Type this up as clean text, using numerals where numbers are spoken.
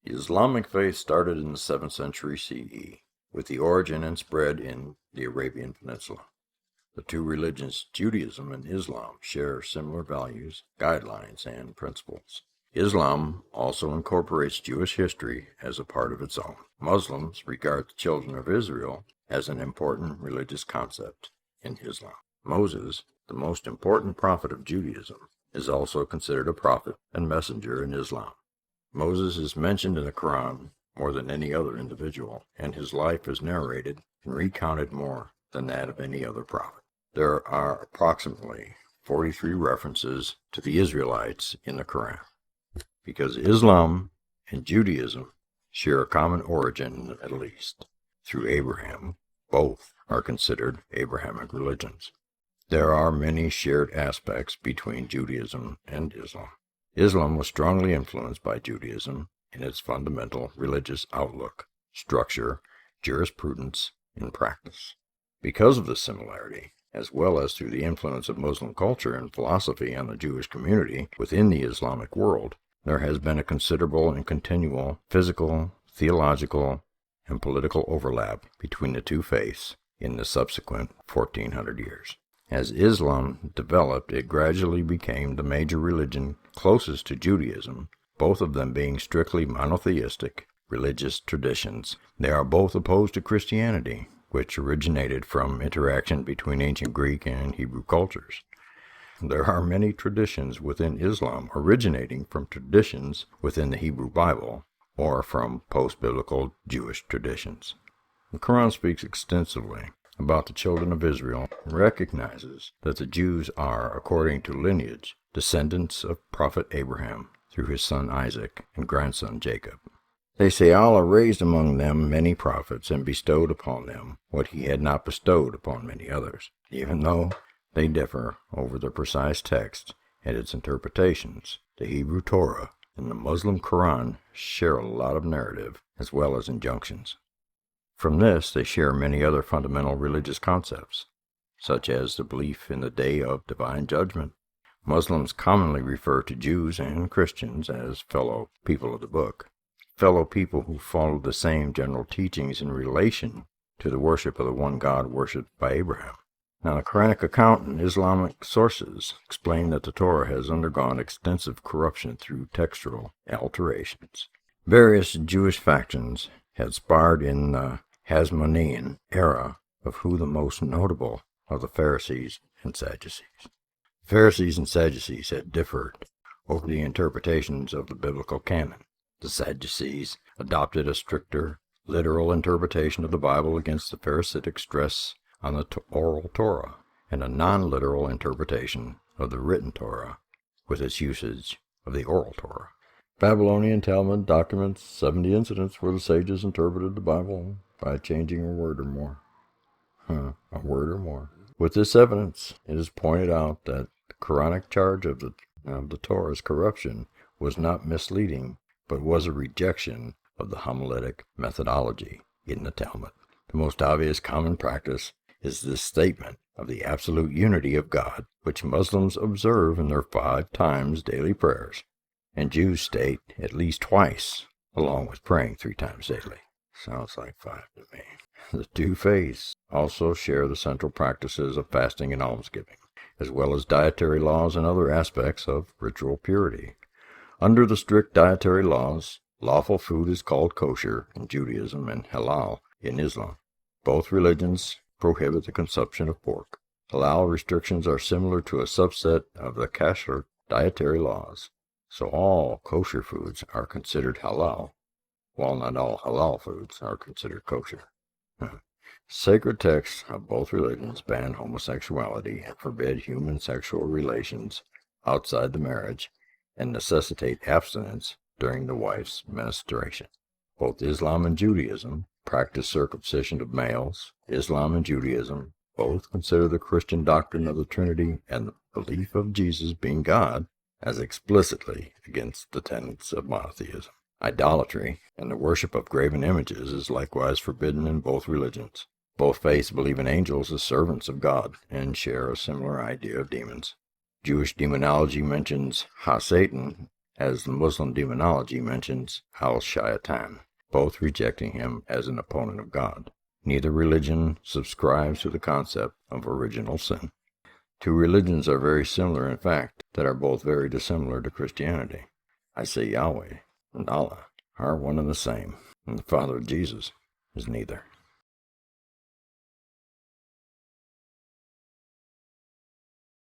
The Islamic faith started in the 7th century CE, with the origin and spread in the Arabian Peninsula. The two religions, Judaism and Islam, share similar values, guidelines, and principles. Islam also incorporates Jewish history as a part of its own. Muslims regard the children of Israel as an important religious concept in Islam. Moses, the most important prophet of Judaism, is also considered a prophet and messenger in Islam. Moses is mentioned in the Quran more than any other individual, and his life is narrated and recounted more than that of any other prophet. There are approximately 43 references to the Israelites in the Quran. Because Islam and Judaism share a common origin in the Middle East, through Abraham, both are considered Abrahamic religions. There are many shared aspects between Judaism and Islam. Islam was strongly influenced by Judaism in its fundamental religious outlook, structure, jurisprudence, and practice. Because of this similarity, as well as through the influence of Muslim culture and philosophy on the Jewish community within the Islamic world, there has been a considerable and continual physical, theological, and political overlap between the two faiths in the subsequent 1400 years. As Islam developed, it gradually became the major religion closest to Judaism, both of them being strictly monotheistic religious traditions. They are both opposed to Christianity, which originated from interaction between ancient Greek and Hebrew cultures. There are many traditions within Islam originating from traditions within the Hebrew Bible or from post-biblical Jewish traditions. The Quran speaks extensively about the children of Israel and recognizes that the Jews are, according to lineage, descendants of Prophet Abraham through his son Isaac and grandson Jacob. They say Allah raised among them many prophets and bestowed upon them what he had not bestowed upon many others, even though they differ over the precise text and its interpretations. The Hebrew Torah and the Muslim Quran share a lot of narrative as well as injunctions. From this, they share many other fundamental religious concepts, such as the belief in the day of divine judgment. Muslims commonly refer to Jews and Christians as fellow people of the book, fellow people who follow the same general teachings in relation to the worship of the one God worshipped by Abraham. Now, the Quranic account and Islamic sources explain that the Torah has undergone extensive corruption through textual alterations. Various Jewish factions had sparred in the Hasmonean era of who the most notable of the Pharisees and Sadducees. The Pharisees and Sadducees had differed over the interpretations of the biblical canon. The Sadducees adopted a stricter, literal interpretation of the Bible against the Pharisaic stress on the oral Torah, and a non-literal interpretation of the written Torah with its usage of the oral Torah. Babylonian Talmud documents 70 incidents where the sages interpreted the Bible by changing a word or more. A word or more. With this evidence, it is pointed out that the Quranic charge of the Torah's corruption was not misleading, but was a rejection of the homiletic methodology in the Talmud. The most obvious common practice is this statement of the absolute unity of God, which Muslims observe in their 5 times daily prayers, and Jews state at least twice, along with praying 3 times daily. Sounds like 5 to me. The two faiths also share the central practices of fasting and almsgiving, as well as dietary laws and other aspects of ritual purity. Under the strict dietary laws, lawful food is called kosher in Judaism and halal in Islam. Both religions prohibit the consumption of pork. Halal restrictions are similar to a subset of the kasher dietary laws, so all kosher foods are considered halal, while not all halal foods are considered kosher. Sacred texts of both religions ban homosexuality and forbid human sexual relations outside the marriage and necessitate abstinence during the wife's menstruation. Both Islam and Judaism practice circumcision of males. Islam and Judaism both consider the Christian doctrine of the Trinity and the belief of Jesus being God as explicitly against the tenets of monotheism. Idolatry and the worship of graven images is likewise forbidden in both religions. Both faiths believe in angels as servants of God and share a similar idea of demons. Jewish demonology mentions Ha-Satan as the Muslim demonology mentions al-Shaytan, both rejecting him as an opponent of God. Neither religion subscribes to the concept of original sin. Two religions are very similar in fact, that are both very dissimilar to Christianity. I say Yahweh and Allah are one and the same, and the Father of Jesus is neither.